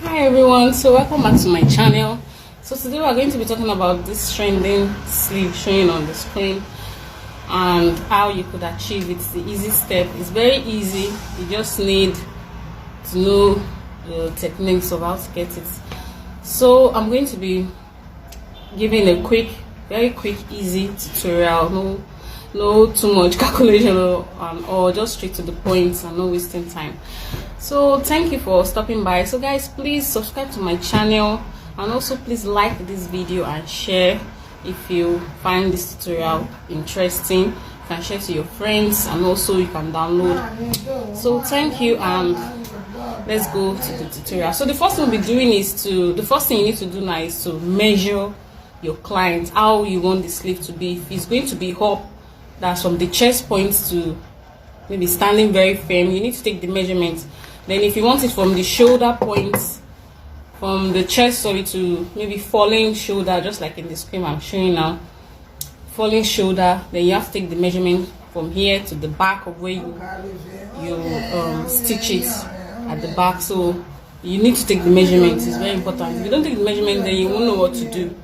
Hi everyone, so welcome back to my channel. So today we are going to be talking about this trending sleeve showing on the screen and how you could achieve it. The easy step is very easy. You just need to know the techniques of how to get it. So I'm going to be giving a very quick easy tutorial. No too much calculation or just straight to the point and no wasting time. So thank you for stopping by. So guys, please subscribe to my channel and also please like this video and share if you find this tutorial interesting. You can share to your friends and also you can download. So thank you and let's go to the tutorial. So the first thing we'll be doing is the first thing you need to do now is to measure your client, how you want the sleeve to be. If it's going to be up, that's from the chest point to maybe standing very firm, you need to take the measurement. Then if you want it from the shoulder point, from the chest to maybe falling shoulder, just like in the screen I'm showing now, falling shoulder, then you have to take the measurement from here to the back of where you stitch it at the back. So you need to take the measurement. It's very important. If you don't take the measurement, then you won't know what to do.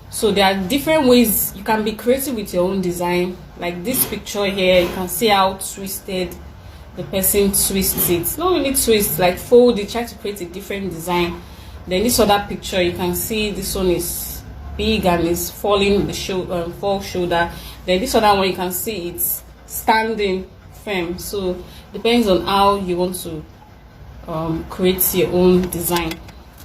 So there are different ways you can be creative with your own design. Like this picture here, you can see how twisted the person twists it. Not really twist, like fold it, try to create a different design. Then this other picture, you can see this one is big and is falling the fall shoulder. Then this other one, you can see it's standing firm. So depends on how you want to create your own design.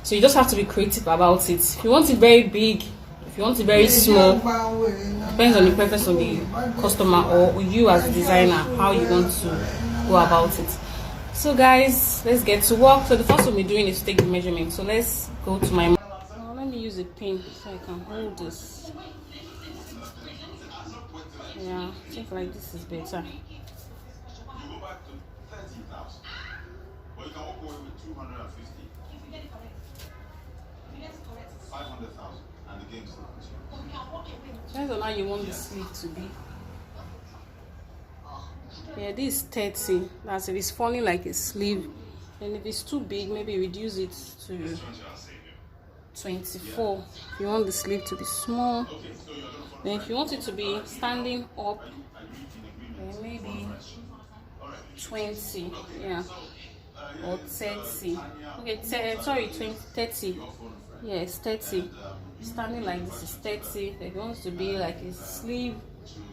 So you just have to be creative about it. If you want it very big, if you want it very small, depends on the preference of the customer or you as a designer, how you want to go about it. So guys, let's get to work. So the first thing we're doing is to take the measurement. So let's go to my let me use a pin so I can hold this. Yeah, I think like this is better. Depends on how you want the sleeve to be. Yeah, this is 30. That's if it's falling like a sleeve. And if it's too big, maybe reduce it to 24. If you want the sleeve to be small. Then if you want it to be standing up, then maybe 20. Yeah. Or 30. Okay, sorry, 30. Yes, 30. Standing like this is 30. If you want it to be like a sleeve,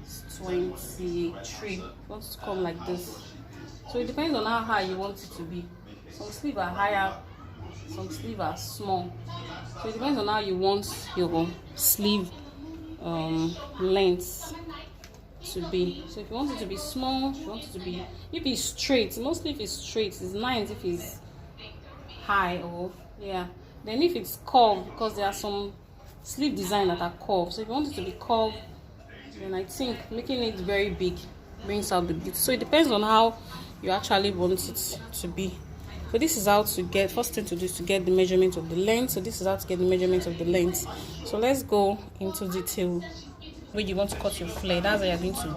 it's 23. If you want it to come like this. So it depends on how high you want it to be. Some sleeves are higher, some sleeves are small. So it depends on how you want your sleeve length to be. So if you want it to be small, if you want it to be, if it's straight, mostly if it's straight, it's nice. If it's high or yeah, then if it's curved, because there are some sleeve design that are curved. So if you want it to be curved, then I think making it very big brings out the beauty. So it depends on how you actually want it to be. So this is how to get, first thing to do is to get the measurement of the length. So this is how to get the measurement of the length. So let's go into detail where you want to cut your flare. That's how you're going to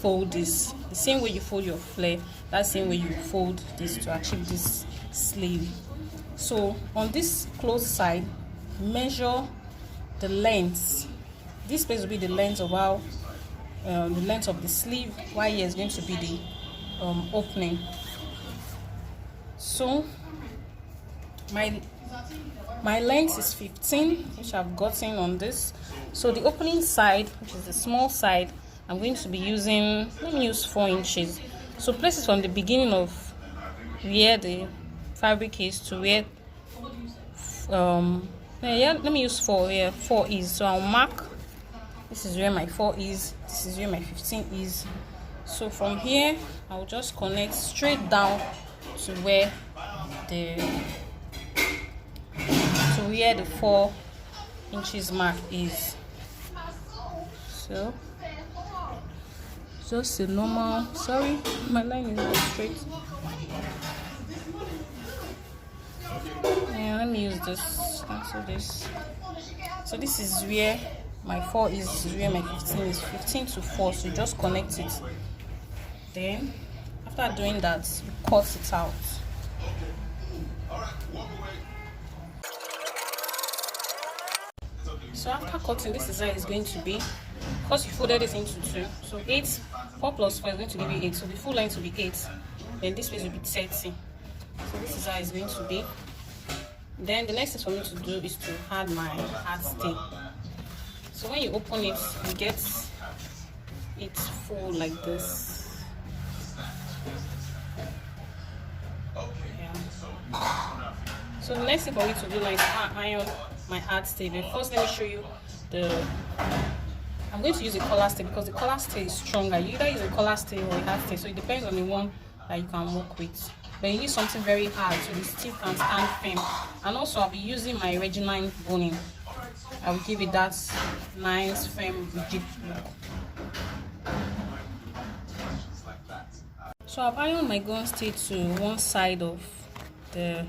fold this. The same way you fold your flare, that's the same way you fold this to achieve this sleeve. So on this closed side, measure the length. This place will be the length of how the length of the sleeve, while here is going to be the opening. So my length is 15, which I've gotten on this. So the opening side, which is the small side, I'm going to be using, let me use 4 inches. So place it from the beginning of where the fabric is to where let me use 4. Yeah, 4 is. So I'll mark, this is where my 4 is, this is where my 15 is. So from here I'll just connect straight down to where the 4 inches mark is. So just a normal, sorry, my line is not straight. Yeah, let me use this, cancel this. So this is where my 4 is, this is where my 15 is, 15 to 4. So you just connect it. Then after doing that, you cut it out. So after cutting, this is how it's going to be. Because you folded it into 2, so 4 plus 4 is going to give you 8. So the full length will be 8. Then this piece will be 30. So this is how it's going to be. Then the next thing for me to do is to add my hard stay. So when you open it, you get it full like this. So the next thing for me to do now is iron my hard stay. But first, let me show you I'm going to use a collar stay because the collar stay is stronger. You either use a collar stay or a hard stay, so it depends on the one that you can work with. But you need something very hard so the stick can stand firm. And also, I'll be using my Reginine boning. I will give it that nice, firm, rigid look. So I've ironed my gun stay to one side of the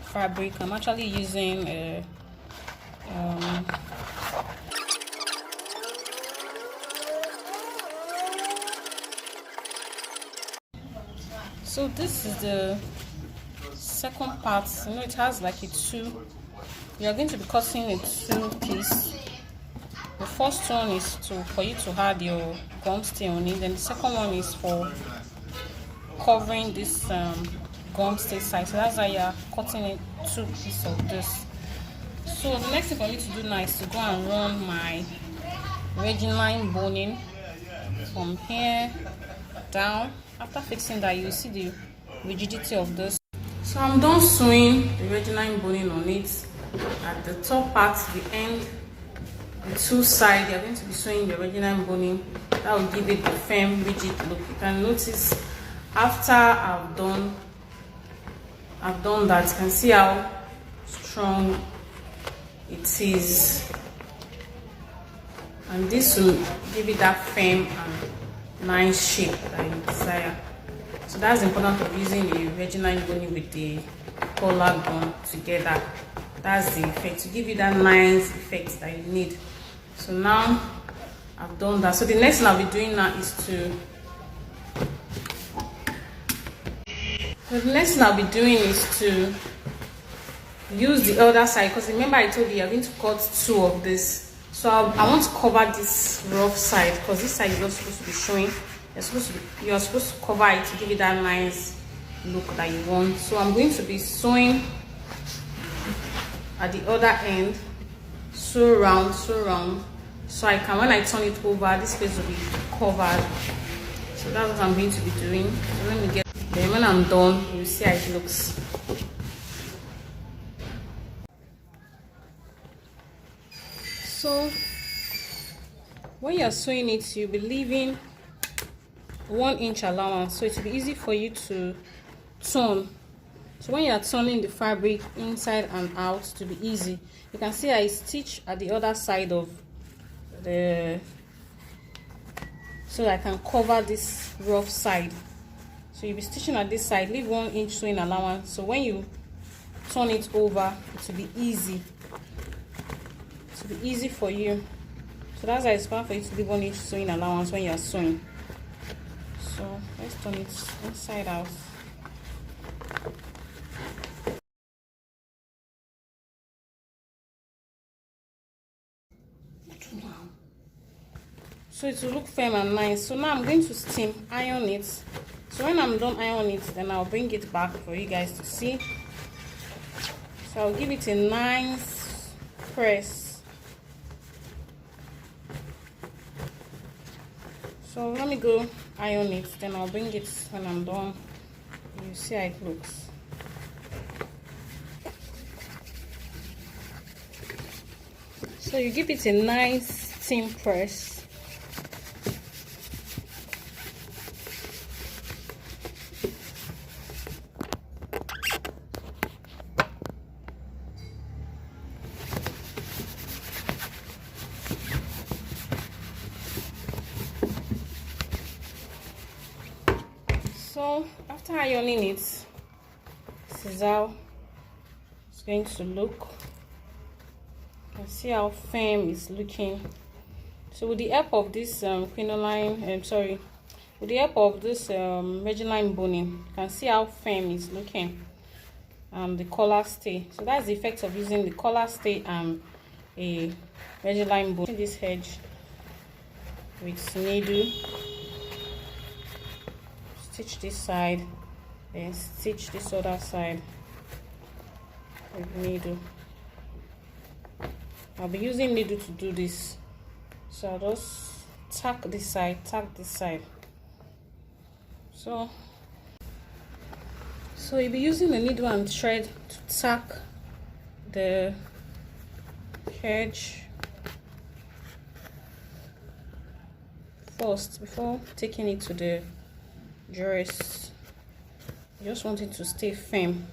fabric. I'm actually using so this is the second part. You know, it has like a 2. You are going to be cutting a 2 piece. The first one is for you to add your gum stay on it, then the second one is for covering this gum stay side. So that's why you are cutting it 2 pieces of this. So the next thing for me to do now is to go and run my Reginine boning from here down. After fixing that, you see the rigidity of this. So I'm done sewing the Reginine boning on it. At the top part, the end, the 2 sides, you're going to be sewing the Reginine boning. That will give it the firm, rigid look. You can notice after I've done that, you can see how strong it is, and this will give it that firm and nice shape that you desire. So that's important of using the Reginine boning with the collar gun together. That's the effect, to give you that nice effect that you need. So now I've done that. So the next thing I'll be doing now is to use the other side, because remember I told you you're going to cut 2 of this. So I want to cover this rough side, because this side is not supposed to be showing. You're supposed to cover it to give it that nice look that you want. So I'm going to be sewing at the other end, sew round, so I can, when I turn it over, this place will be covered. So that's what I'm going to be doing. So let me get, then when I'm done, you'll see how it looks. So when you're sewing it, you'll be leaving 1 inch allowance, so it will be easy for you to turn. So when you are turning the fabric inside and out, to be easy, you can see I stitch at the other side of the, so that I can cover this rough side. So you'll be stitching at this side, leave 1 inch sewing allowance, so when you turn it over, it will be easy. It will be easy for you. So that's why it's fine for you to leave 1 inch sewing allowance when you are sewing. So let's turn it inside out. So it will look firm and nice. So now I'm going to steam iron it. So when I'm done ironing it, then I'll bring it back for you guys to see. So I'll give it a nice press. So let me go iron it, then I'll bring it when I'm done. You see how it looks. So you give it a nice steam press. So after ironing it, this is how it's going to look. You can see how firm it's looking. So with the help of this with the help of this Reginine boning, you can see how firm it's looking. The collar stay. So that's the effect of using the collar stay and a line bow. This edge with needle, stitch this side, then stitch this other side with needle. I'll be using needle to do this, so I'll just tack this side, tack this side. So you'll be using the needle and thread to tack the edge first before taking it to the dress. You just want it to stay firm.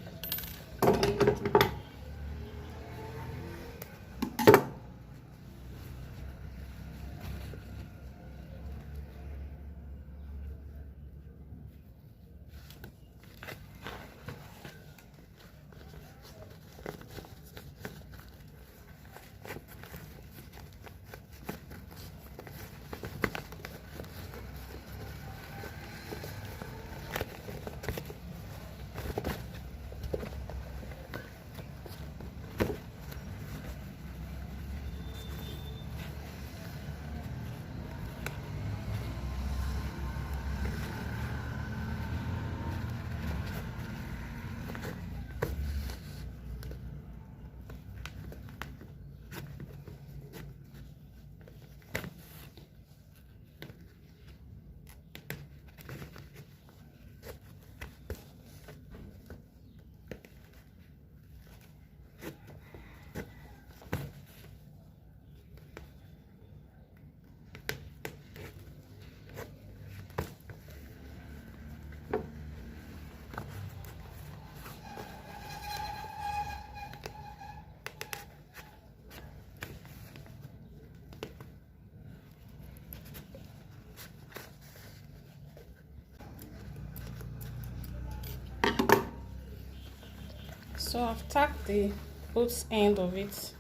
So I've tacked the both end of it.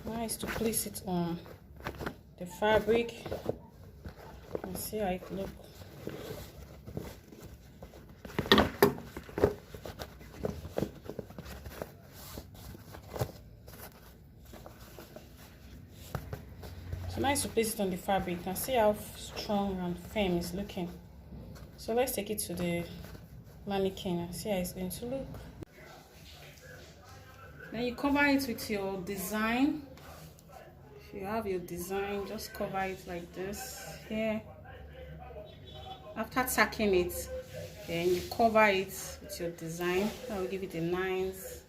Now is to place it on the fabric and see how it looks. So now is to place it on the fabric and see how strong and firm it's looking. So let's take it to the mannequin and see how it's going to look. Then you cover it with your design. If you have your design, just cover it like this here. After tacking it, then you cover it with your design. That will give it a nice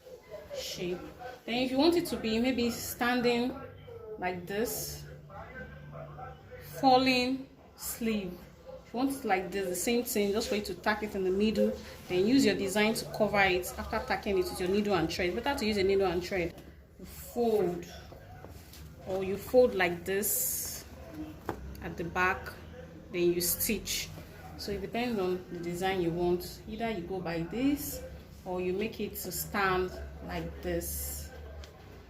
shape. Then if you want it to be maybe standing like this, falling sleeve, if you want it like this, the same thing, just for you to tack it in the middle, then use your design to cover it after tacking it with your needle and thread. Better to use a needle and thread. You fold, or you fold like this at the back, then you stitch. So it depends on the design you want. Either you go by this or you make it to stand like this.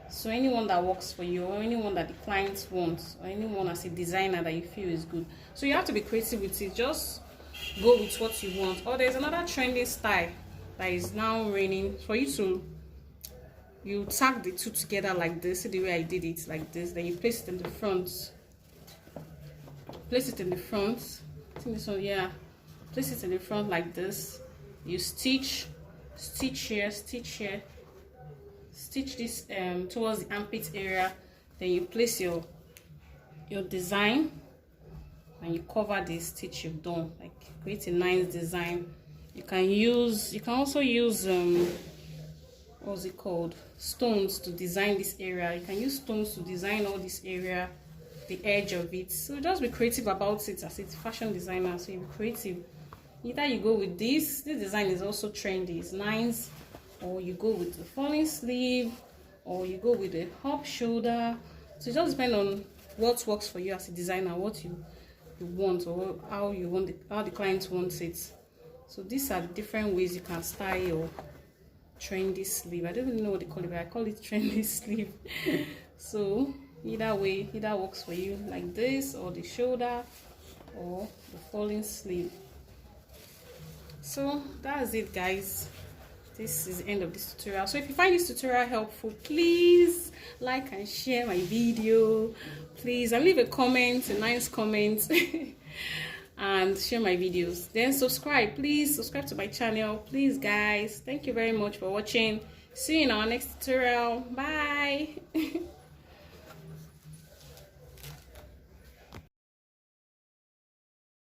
So anyone that works for you, or anyone that the client wants, or anyone as a designer that you feel is good. So you have to be creative with it. Just go with what you want. Or there's another trendy style that is now reigning for you to, you tack the two together like this. See the way I did it like this. Then you place it in the front. Place it in the front. I think this one, yeah. Place it in the front like this. You stitch here, stitch here. Stitch this towards the armpit area, then you place your design and you cover the stitch you've done. Like, create a nice design. You can also use what's it called, stones to design this area. You can use stones to design all this area, the edge of it. So just be creative about it as a fashion designer. So you be creative. Either you go with this design is also trendy, it's nice, or you go with the falling sleeve, or you go with the hop shoulder. So it just depends on what works for you as a designer, what you want, or how the client wants it. So these are the different ways you can style your trendy sleeve. I don't even know what they call it, but I call it trendy sleeve. So either way, either works for you, like this, or the shoulder, or the falling sleeve. So that's it, guys. this is the end of this tutorial. So if you find this tutorial helpful, please like and share my video, please, and leave a comment, a nice comment. And share my videos, then subscribe, please subscribe to my channel, please guys. Thank you very much for watching. See you in our next tutorial. Bye.